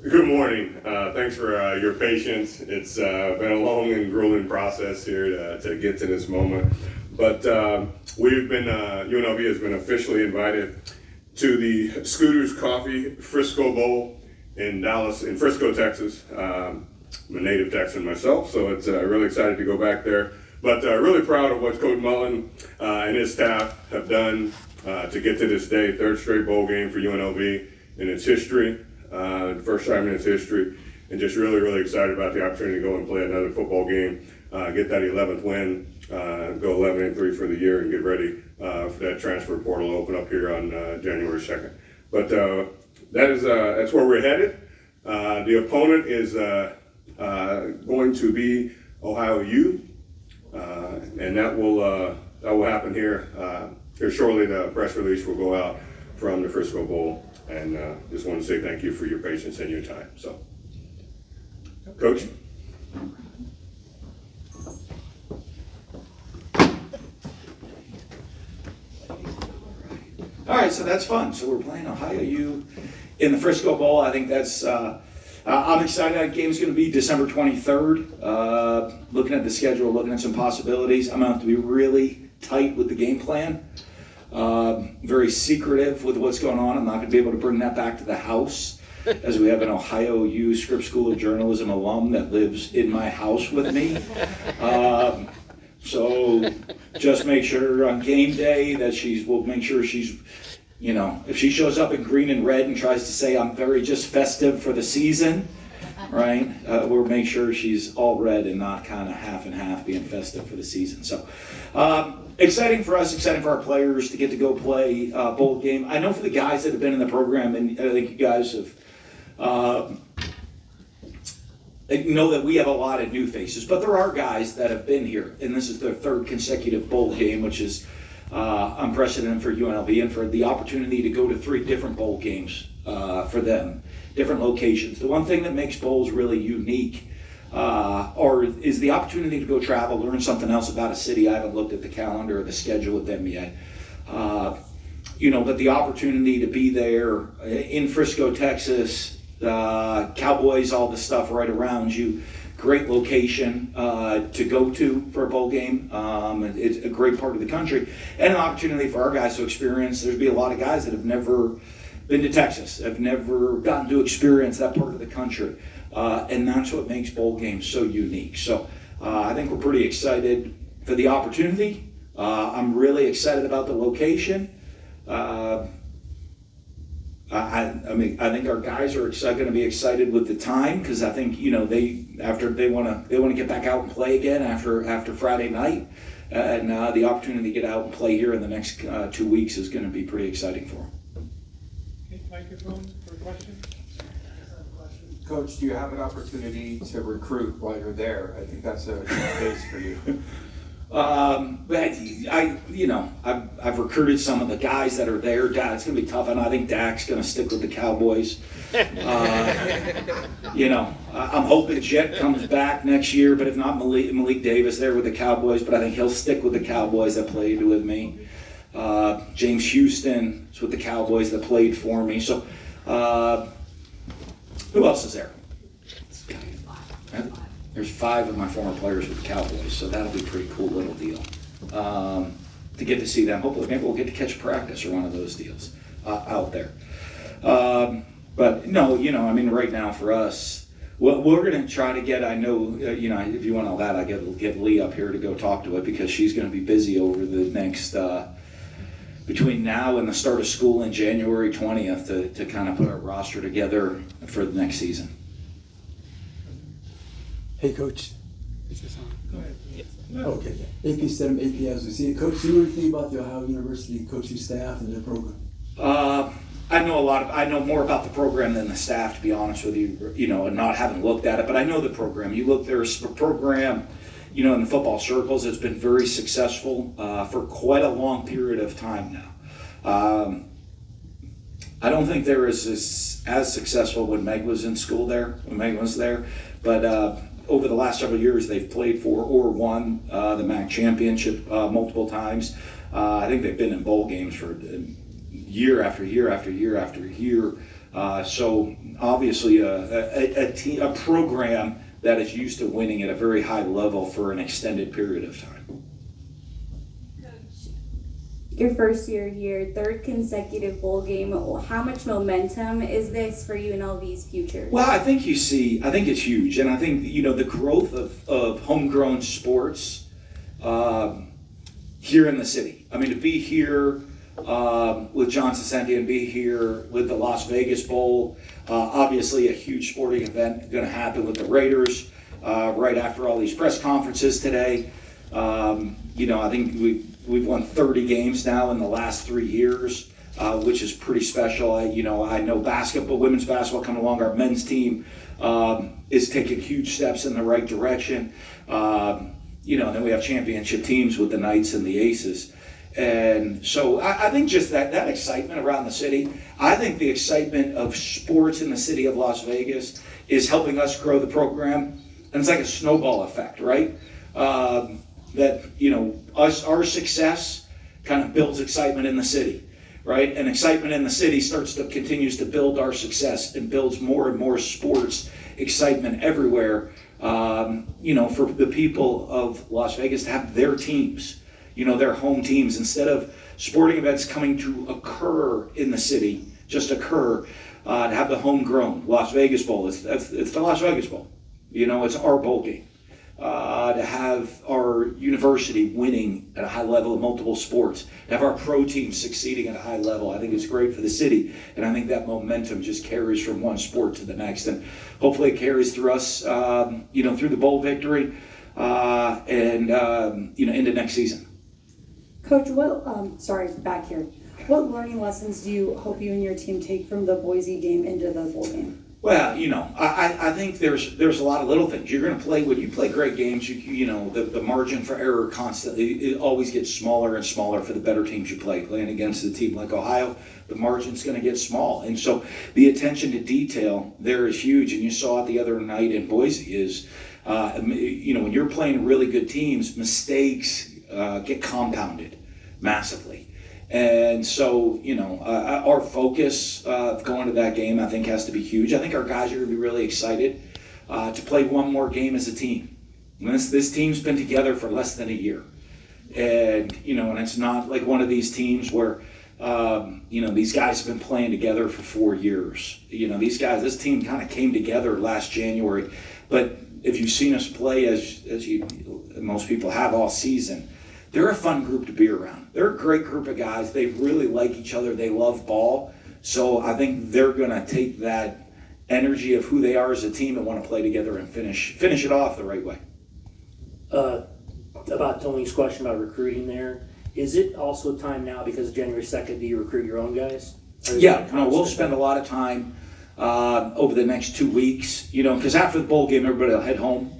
Good morning. Thanks for your patience. It's been a long and grueling process here to get to this moment. But UNLV has been officially invited to the Scooters Coffee Frisco Bowl in Frisco, Texas. I'm a native Texan myself, so it's really excited to go back there. But really proud of what Coach Mullen and his staff have done to get to this day. Third straight bowl game for UNLV in its history. The first time in its history, and just really, really excited about the opportunity to go and play another football game, get that 11th win, go 11-3 for the year, and get ready for that transfer portal to open up here on January 2nd. But that's where we're headed. The opponent is going to be Ohio U, and that will happen here shortly. The press release will go out from the Frisco Bowl. And just want to say thank you for your patience and your time. So, Coach. All right, so that's fun. So we're playing Ohio U in the Frisco Bowl. I think that's, I'm excited. That game's going to be December 23rd. Looking at the schedule, looking at some possibilities. I'm going to have to be really tight with the game plan. Very secretive with what's going on. I'm not going to be able to bring that back to the house, as we have an Ohio U Scripps School of Journalism alum that lives in my house with me. So just make sure on game day that we'll make sure she's, if she shows up in green and red and tries to say I'm very just festive for the season, right? We'll make sure she's all red and not kind of half and half being festive for the season. So exciting for us, exciting for our players to get to go play a bowl game. I know for the guys that have been in the program, and I think you guys have know that we have a lot of new faces, but there are guys that have been here, and this is their third consecutive bowl game, which is unprecedented for UNLV, and for the opportunity to go to 3 different bowl games for them, different locations. The one thing that makes bowls really unique is the opportunity to go travel, learn something else about a city. I haven't looked at the calendar or the schedule with them yet. But the opportunity to be there in Frisco, Texas, Cowboys, all the stuff right around you, great location to go to for a bowl game. It's a great part of the country, and an opportunity for our guys to experience. There'd be a lot of guys that have never been to Texas, have never gotten to experience that part of the country. And that's what makes bowl games so unique. So I think we're pretty excited for the opportunity. I'm really excited about the location. I think our guys are going to be excited with the time, because I think they want to get back out and play again after Friday night, and the opportunity to get out and play here in the next 2 weeks is going to be pretty exciting for them. Okay, microphone for questions. Coach, do you have an opportunity to recruit while you're there? I think that's a good case for you. I've recruited some of the guys that are there. It's going to be tough, and I think Dak's going to stick with the Cowboys. I'm hoping Jet comes back next year, but if not, Malik Davis there with the Cowboys. But I think he'll stick with the Cowboys that played with me. James Houston is with the Cowboys that played for me. So. Who else is there? There's 5 of my former players with the Cowboys, so that'll be a pretty cool little deal to get to see them. Hopefully, maybe we'll get to catch practice or one of those deals out there. But no, right now for us, what we're going to try to get, if you want all that, I get Lee up here to go talk to it, because she's going to be busy over the next. Between now and the start of school in January 20th to kind of put our roster together for the next season. Hey, Coach. Is this on? Go ahead. Yes. Okay. AP STEM, AP as we see it. Coach, do you know anything about the Ohio University coaching staff and their program? I know more about the program than the staff, to be honest with you. And not having looked at it, but I know the program. There's a program. In the football circles, it's been very successful for quite a long period of time now. I don't think they were as successful when Meg was in school there, but over the last several years, they've played for or won the MAC championship multiple times. I think they've been in bowl games for year after year after year after year. So obviously a program that is used to winning at a very high level for an extended period of time. Your first year here, third consecutive bowl game. How much momentum is this for UNLV's future? Well, I think it's huge. And I think, the growth of homegrown sports here in the city. I mean, to be here with John Cicenti and be here with the Las Vegas Bowl, obviously a huge sporting event going to happen with the Raiders right after all these press conferences today. I think we've won 30 games now in the last 3 years, which is pretty special. I know women's basketball coming along. Our men's team is taking huge steps in the right direction. And then we have championship teams with the Knights and the Aces. And so I think just that excitement around the city, I think the excitement of sports in the city of Las Vegas is helping us grow the program. And it's like a snowball effect, right? That our success kind of builds excitement in the city, right? And excitement in the city continues to build our success and builds more and more sports excitement everywhere. For the people of Las Vegas to have their teams, their home teams, instead of sporting events coming to occur in the city, to have the homegrown Las Vegas Bowl. It's the Las Vegas Bowl. It's our bowl game. To have our university winning at a high level in multiple sports, to have our pro team succeeding at a high level, I think it's great for the city. And I think that momentum just carries from one sport to the next. And hopefully it carries through us, through the bowl victory and into next season. Coach, back here. What learning lessons do you hope you and your team take from the Boise game into the bowl game? Well, I think there's a lot of little things. You're going to play when you play great games. The margin for error constantly it always gets smaller and smaller for the better teams you play. Playing against a team like Ohio, the margin's going to get small, and so the attention to detail there is huge. And you saw it the other night in Boise. Is when you're playing really good teams, mistakes get compounded massively. And so, our focus of going to that game, I think, has to be huge. I think our guys are going to be really excited to play one more game as a team. This team's been together for less than a year. And, and it's not like one of these teams where, these guys have been playing together for 4 years. This team kind of came together last January. But if you've seen us play, as most people have all season, they're a fun group to be around. They're a great group of guys. They really like each other. They love ball. So I think they're going to take that energy of who they are as a team and want to play together and finish it off the right way. About Tony's question about recruiting there, is it also time now because of January 2nd, do you recruit your own guys? Yeah, we'll spend a lot of time over the next 2 weeks, because after the bowl game, everybody will head home.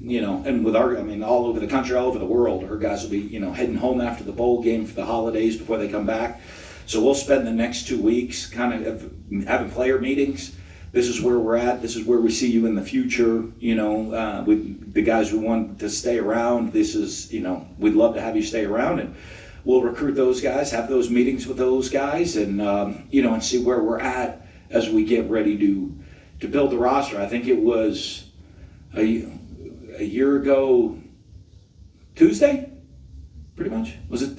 And with all over the country, all over the world, our guys will be, heading home after the bowl game for the holidays before they come back. So we'll spend the next 2 weeks kind of having player meetings. This is where we're at. This is where we see you in the future. With the guys who want to stay around, this is, we'd love to have you stay around, and we'll recruit those guys, have those meetings with those guys, and and see where we're at as we get ready to build the roster. I think it was a year ago Tuesday, pretty much. Was it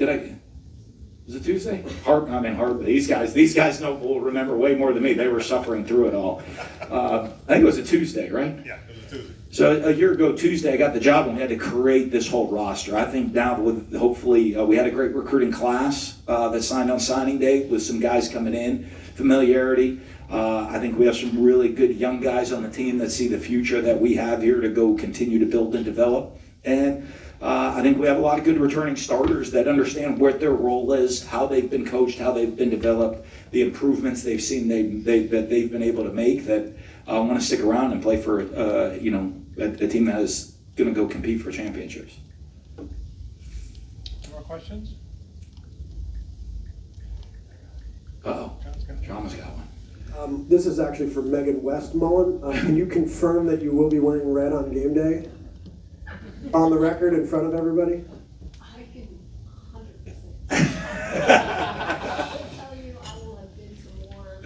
Tuesday? Harper. These guys will remember way more than me. They were suffering through it all. I think it was a Tuesday, right? Yeah, it was a Tuesday. So a year ago Tuesday, I got the job and we had to create this whole roster. I think now with hopefully we had a great recruiting class that signed on signing day with some guys coming in, familiarity. I think we have some really good young guys on the team that see the future that we have here to go continue to build and develop. And I think we have a lot of good returning starters that understand what their role is, how they've been coached, how they've been developed, the improvements they've seen that they've been able to make, that want to stick around and play for a team that is going to go compete for championships. More questions? Uh-oh, John's got one. This is actually for Megan West Mullen. Can you confirm that you will be wearing red on game day? On the record in front of everybody? I can 100% tell you I will have been to more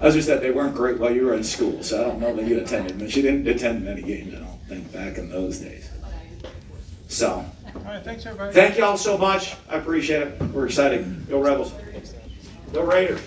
As I said, they weren't great while you were in school, so I don't know that you attended, but you didn't attend many games, I don't think, back in those days. So, All right, thanks, everybody. thank you all so much. I appreciate it. We're excited. Go Rebels. Go Raiders.